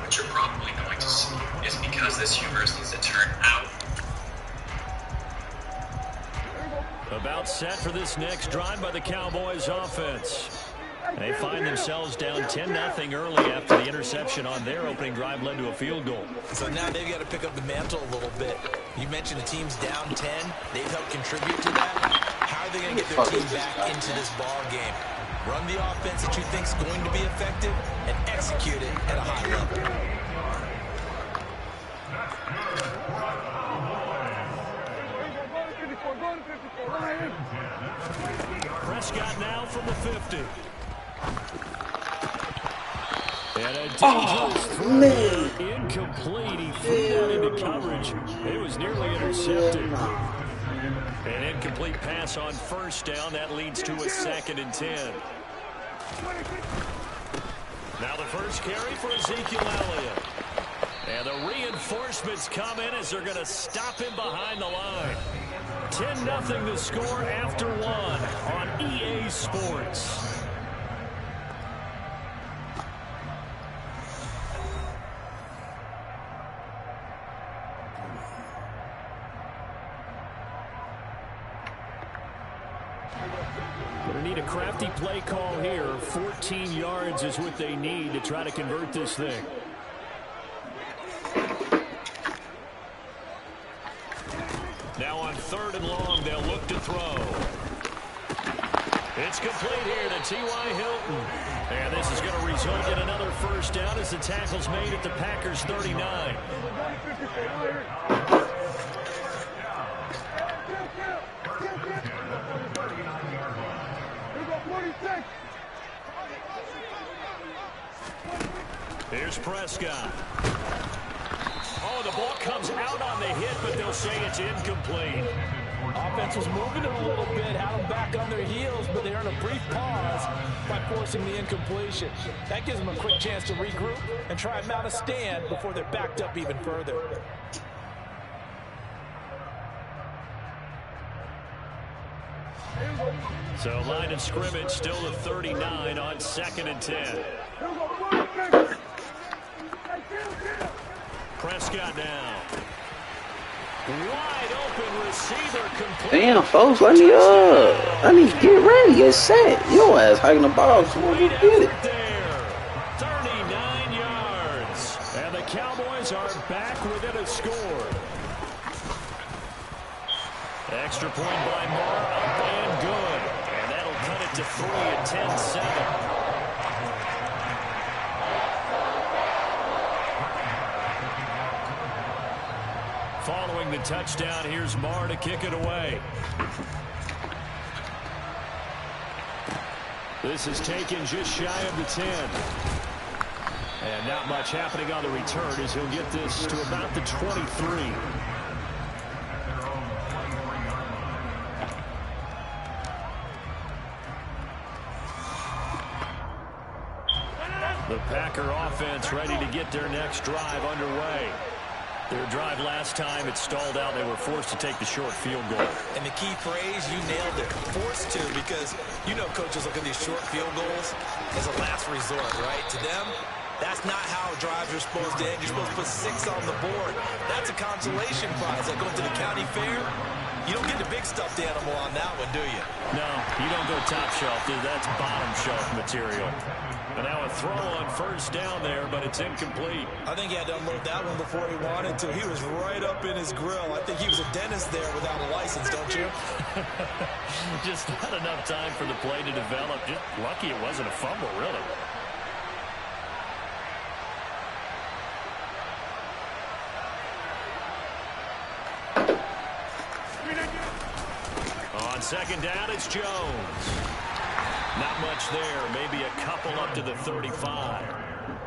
what you're probably going to see is because this humerus needs to turn out. About set for this next drive by the Cowboys offense. They find themselves down 10-0 early after the interception on their opening drive led to a field goal. So now they've got to pick up the mantle a little bit. You mentioned the team's down 10. They've helped contribute to that. How are they going to get their team back into this ball game? Run the offense that you think is going to be effective and execute it at a high level. Prescott now from the 50. And a dangerous throw. Incomplete. He threw that into coverage. It was nearly intercepted. An incomplete pass on 1st down. That leads to a 2nd and 10. Now the first carry for Ezekiel Elliott. And the reinforcements come in as they're going to stop him behind the line. 10-0 the score after 1 on EA Sports. Going to need a crafty play call here. 14 yards is what they need to try to convert this thing. Now on 3rd and long, they'll look to throw. It's complete here to T.Y. Hilton. And this is going to result in another 1st down as the tackle's made at the Packers' 39. Here's Prescott. Oh, the ball comes out on the hit, but they'll say it's incomplete. Offense was moving it a little bit, had them back on their heels, but they earned a brief pause by forcing the incompletion. That gives them a quick chance to regroup and try and mount a stand before they're backed up even further. So line of scrimmage still at 39 on 2nd and 10. Prescott now. Wide open receiver complete. Damn, folks, let me I need to get ready, get set. Your ass hiking the ball, so we'll get it. There. 39 yards. And the Cowboys are back within a score. Extra point by Moore, up and good. And that'll cut it to 3 at 10-7. Following the touchdown, here's Moore to kick it away. This is taken just shy of the 10. And not much happening on the return as he'll get this to about the 23. The Packer offense ready to get their next drive underway. Their drive last time, it stalled out. They were forced to take the short field goal. And the key phrase, you nailed it, forced to, because you know coaches look at these short field goals as a last resort, right? To them, that's not how drives are supposed to end. You're supposed to put 6 on the board. That's a consolation prize. Like going to the county fair, you don't get the big stuffed animal on that one, do you? No, you don't go top shelf, dude. That's bottom shelf material. And now a throw on first down there, but it's incomplete. I think he had to unload that one before he wanted to. He was right up in his grill. I think he was a dentist there without a license, don't you? Just not enough time for the play to develop. Just lucky it wasn't a fumble, really. On second down, it's Jones. Not much there. Maybe a couple up to the 35.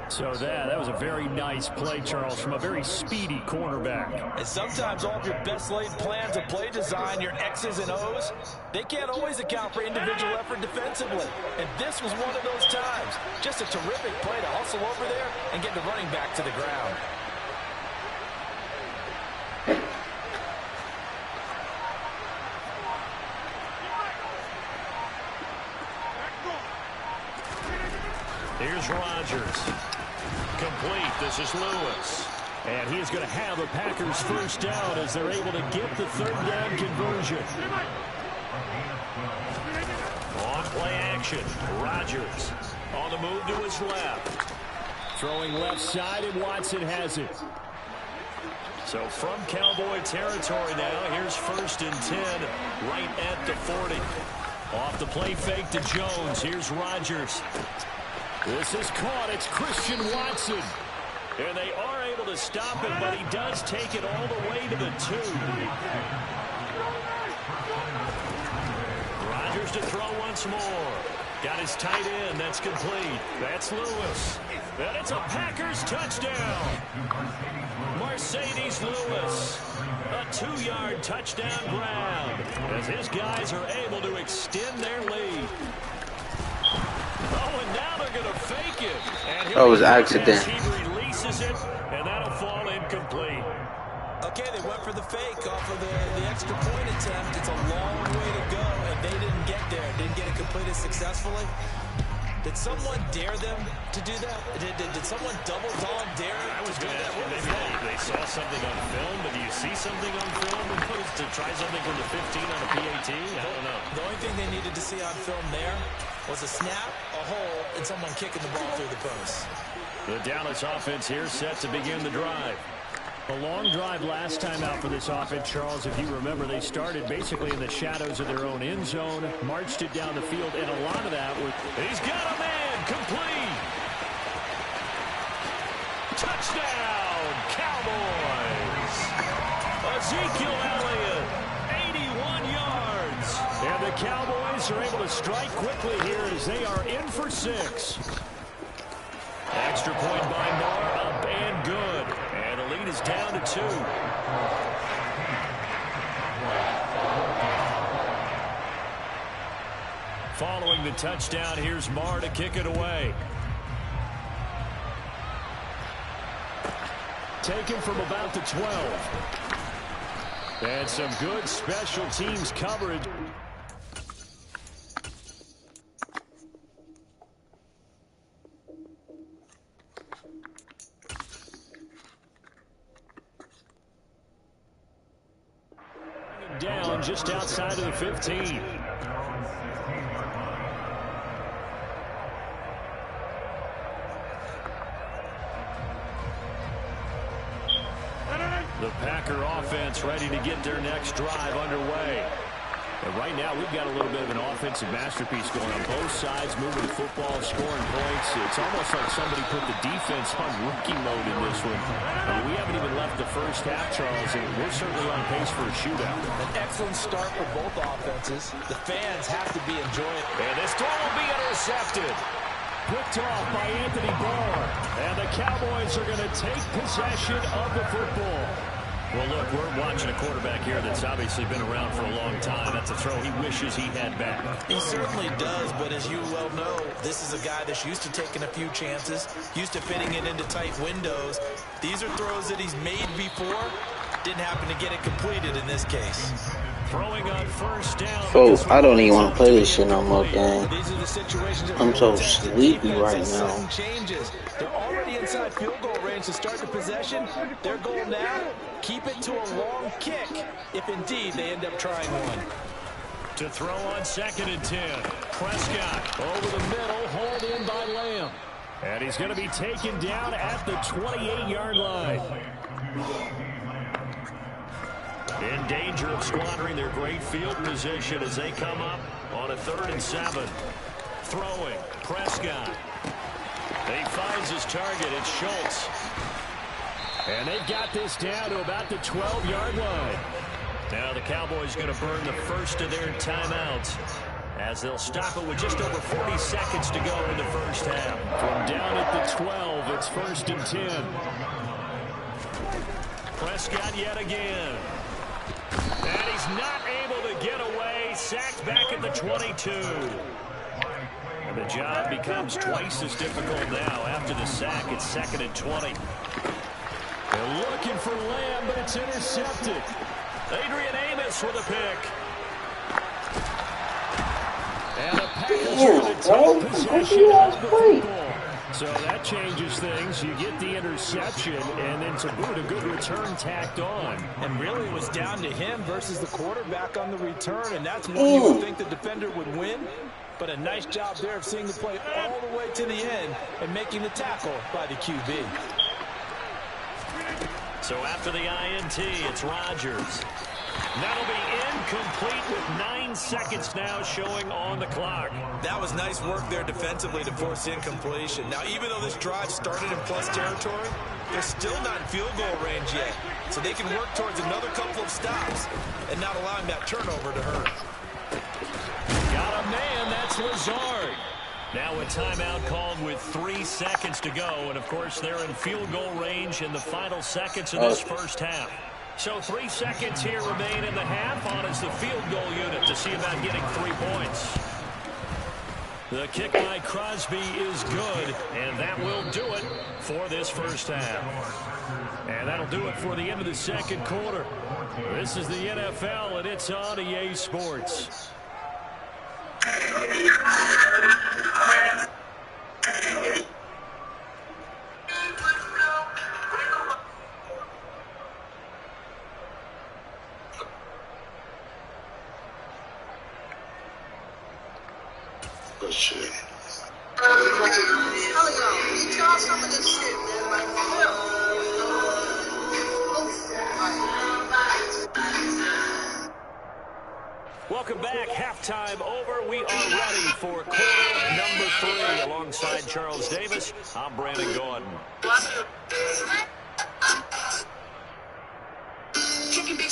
So that was a very nice play, Charles, from a very speedy cornerback. And sometimes all of your best laid plans of play design, your X's and O's, they can't always account for individual effort defensively. And this was one of those times. Just a terrific play to hustle over there and get the running back to the ground. Here's Rodgers. Complete. This is Lewis. And he is going to have a Packers first down as they're able to get the third down conversion. On play action. Rodgers on the move to his left. Throwing left side, and Watson has it. So from Cowboy territory now, here's 1st and 10 right at the 40. Off the play fake to Jones. Here's Rodgers. This is caught. It's Christian Watson. And they are able to stop him, but he does take it all the way to the 2. Rodgers to throw once more. Got his tight end. That's complete. That's Lewis. And it's a Packers touchdown. Mercedes Lewis. A 2-yard touchdown grab as his guys are able to extend their lead. Oh, and now they're going to fake it. And it was an accident. He releases it, and that'll fall incomplete. Okay, they went for the fake off of the extra point attempt. It's a long way to go, and they didn't get there. Didn't get it completed successfully. Did someone dare them to do that? Did someone double dog dare them? I was going to ask you, maybe they saw something on film, but do you see something on film opposed to try something from the 15 on a PAT? I don't know. The only thing they needed to see on film there was a snap, a hole, and someone kicking the ball through the post. The Dallas offense here set to begin the drive. A long drive last time out for this offense, Charles. If you remember, they started basically in the shadows of their own end zone, marched it down the field, and a lot of that was... He's got a man! Complete! Touchdown, Cowboys! Ezekiel Elliott, 81 yards. And the Cowboys are able to strike quickly here as they are in for 6. Extra point by Moore, up and good. And the lead is down to 2. Following the touchdown, here's Marr to kick it away. Taken from about the 12. And some good special teams coverage. Down just outside of the 15. The Packer offense ready to get their next drive underway. And right now, we've got a little bit of an offensive masterpiece going on both sides, moving the football, scoring points. It's almost like somebody put the defense on rookie mode in this one. We haven't even left the first half, Charles, and we're certainly on pace for a shootout. An excellent start for both offenses. The fans have to be enjoying it. And this throw will be intercepted. Picked off by Anthony Barr. And the Cowboys are going to take possession of the football. Well, look, we're watching a quarterback here that's obviously been around for a long time. That's a throw he wishes he had back. He certainly does, but as you well know, this is a guy that's used to taking a few chances, used to fitting it into tight windows. These are throws that he's made before. Didn't happen to get it completed in this case. Throwing on first down. Folks, I don't even want to play this shit no more, gang. I'm so sleepy right now. Changes. They're already inside field goal range to start the possession. Their goal now, keep it to a long kick, if indeed they end up trying one. To throw on 2nd and 10. Prescott over the middle, hauled in by Lamb. And he's going to be taken down at the 28-yard line. In danger of squandering their great field position as they come up on a 3rd and 7. Throwing, Prescott. He finds his target. It's Schultz. And they've got this down to about the 12-yard line. Now the Cowboys going to burn the first of their timeouts as they'll stop it with just over 40 seconds to go in the first half. From down at the 12, it's 1st and 10. Prescott yet again. And he's not able to get away. Sacked back at the 22. And the job becomes twice as difficult now. After the sack, it's 2nd and 20. They're looking for Lamb, but it's intercepted. Adrian Amos with a pick. And the Packers are going to take possession of the football. So that changes things. You get the interception, and then to boot, a good return tacked on. And really it was down to him versus the quarterback on the return, and that's one you would think the defender would win. But a nice job there of seeing the play all the way to the end and making the tackle by the QB. So after the INT, it's Rodgers. That'll be incomplete with 9 seconds now showing on the clock. That was nice work there defensively to force incompletion. Now, even though this drive started in plus territory, they're still not in field goal range yet. So they can work towards another couple of stops and not allowing that turnover to hurt. Got a man, that's Lazard. Now a timeout called with 3 seconds to go. And, of course, they're in field goal range in the final seconds of this first half. So 3 seconds here remain in the half on as the field goal unit to see about getting 3 points. The kick by Crosby is good, and that will do it for this first half. And that'll do it for the end of the second quarter. This is the NFL, and it's on EA Sports. Good shit. Some of this shit, man. Welcome back. Halftime over. We are ready for quarter number 3. Alongside Charles Davis, I'm Brandon Gordon. Kicking big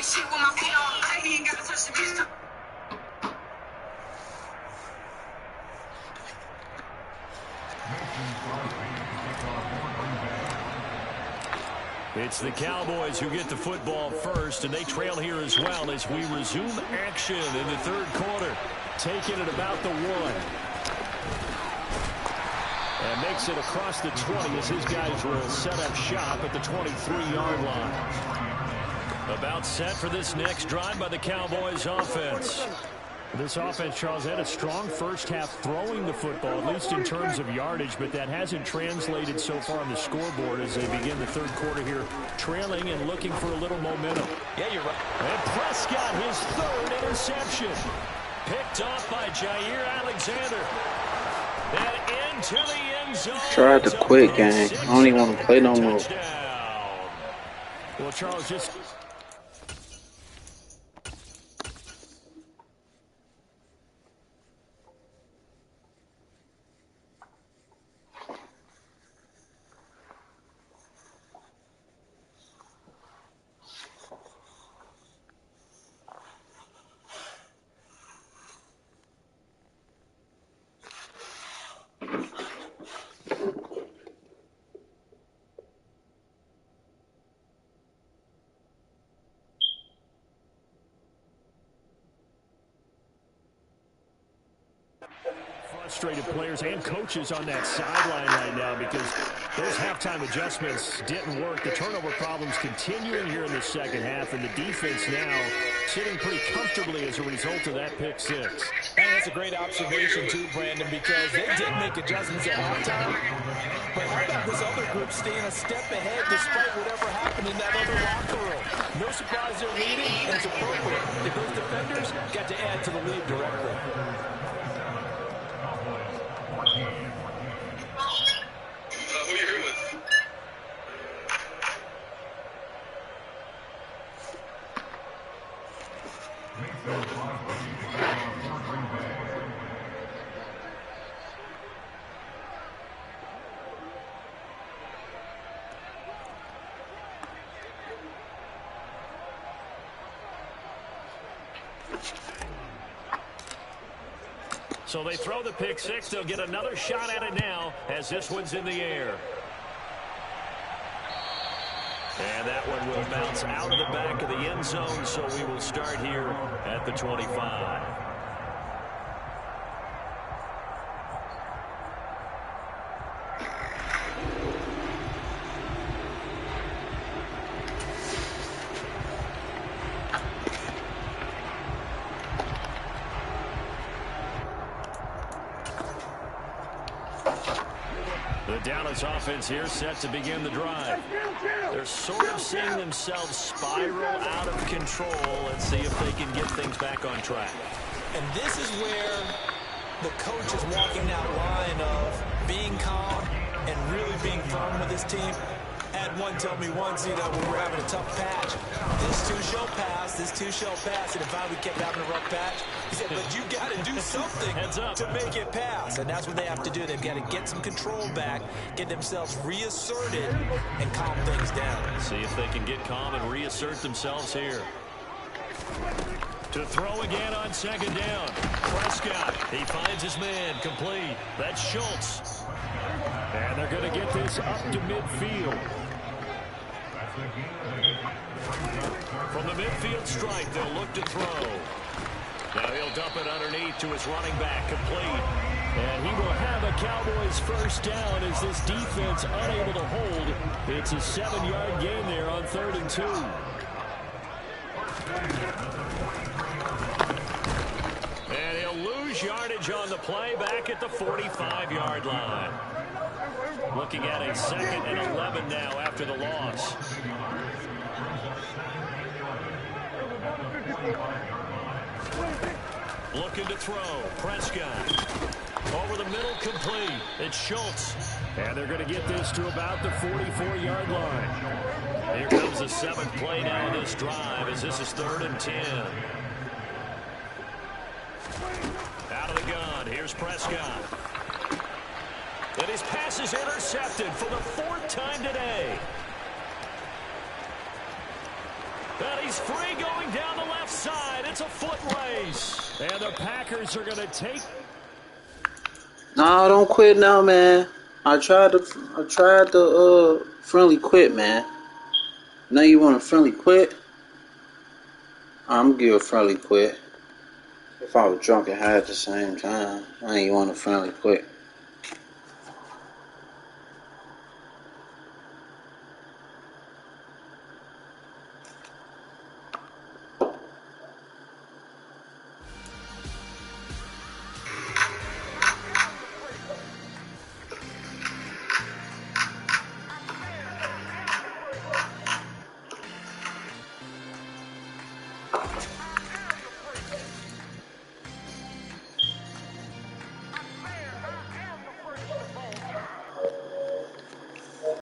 shit with my feet on. I ain't got to touch the bitch. It's the Cowboys who get the football first, and they trail here as well as we resume action in the third quarter. Taking it about the 1. And makes it across the 20 as his guys will set up shop at the 23-yard line. About set for this next drive by the Cowboys offense. This offense, Charles, had a strong first half throwing the football, at least in terms of yardage, but that hasn't translated so far on the scoreboard as they begin the third quarter here, trailing and looking for a little momentum. Yeah, you're right. And Prescott, his 3rd interception. Picked off by Jair Alexander. And into the end zone. Tried to quit, gang. I don't even want to play no more. Well, Charles, just... frustrated players and coaches on that sideline right now because those halftime adjustments didn't work. The turnover problems continuing here in the second half, and the defense now sitting pretty comfortably as a result of that pick six. And that's a great observation, too, Brandon, because they did make adjustments at halftime. But how about this other group staying a step ahead despite whatever happened in that other locker room? No surprise they're leading, and it's appropriate. If those defenders got to add to the lead directly. Who you here with? So they throw the pick six. They'll get another shot at it now as this one's in the air. And that one will bounce out of the back of the end zone, so we will start here at the 25. The Dallas offense here set to begin the drive. They're sort of seeing themselves spiral out of control. Let's see if they can get things back on track. And this is where the coach is walking that line of being calm and really being firm with his team. Had one tell me once, when we were having a tough patch, this too shall pass, this too shall pass. And if we kept having a rough patch, he said, but you got to do something to make it pass. And that's what they have to do. They've got to get some control back, get themselves reasserted, and calm things down. See if they can get calm and reassert themselves here. To throw again on second down. Prescott, he finds his man, complete. That's Schultz. And they're going to get this up to midfield. From the midfield stripe, they'll look to throw. Now he'll dump it underneath to his running back, complete. And he will have a Cowboys first down as this defense unable to hold. It's a 7-yard gain there on 3rd and 2. And he'll lose yardage on the play back at the 45-yard line. Looking at a 2nd and 11 now after the loss. Looking to throw. Prescott. Over the middle, complete. It's Schultz. And they're going to get this to about the 44-yard line. Here comes the 7th play now in this drive as this is 3rd and 10. Out of the gun. Here's Prescott. And his pass is intercepted for the 4th time today. And he's free going down the left side. It's a foot race. And the Packers are going to take. No, don't quit now, man. I tried the friendly quit, man. Now you want a friendly quit? I'm gonna give a friendly quit. If I was drunk and high at the same time, I ain't want a friendly quit.